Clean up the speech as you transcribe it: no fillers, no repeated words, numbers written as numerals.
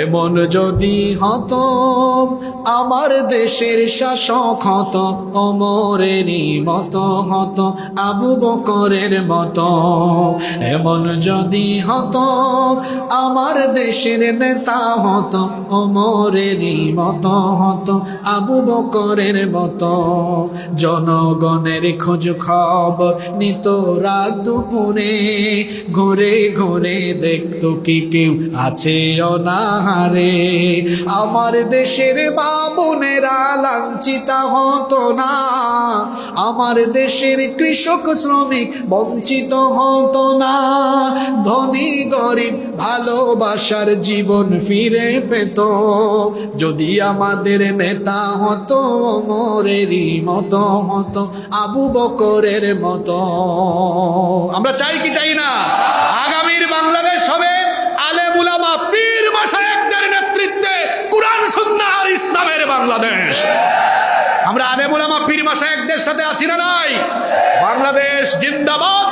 এমন যদি হতো আমার দেশের শাসক হতো ওমরেরই মতো হতো আবু বকরের মতো। এমন যদি হতো আমার দেশের নেতা হতো ওমরেরই মতো হতো আবু বকরের মতো। জনগণের খোঁজ খবর নিত রাত দুপুরে, ঘুরে ঘুরে দেখতো কি কেউ আছে অনাহারে। আমার দেশের মা বোনেরা লাঞ্ছিত হতো না, আমার দেশের কৃষক শ্রমিক বঞ্চিত হতো না। ধনী গরিব ভালোবাসার জীবন ফিরে পেত যদি আমাদের নেতা হতো ওমরেরই মতো হতো আবু বকরের মতো। আমরা চাই কি চাই না আগামীর বাংলাদেশ হবে আলেম উলামা পীর মাশায়েখদের নেতৃত্বে কুরআন সুন্নাহ আর ইসলামের বাংলাদেশ। আমরা আলেম উলামা পীর মাশায়েখদের সাথে আছি না নাই? বাংলাদেশ জিন্দাবাদ।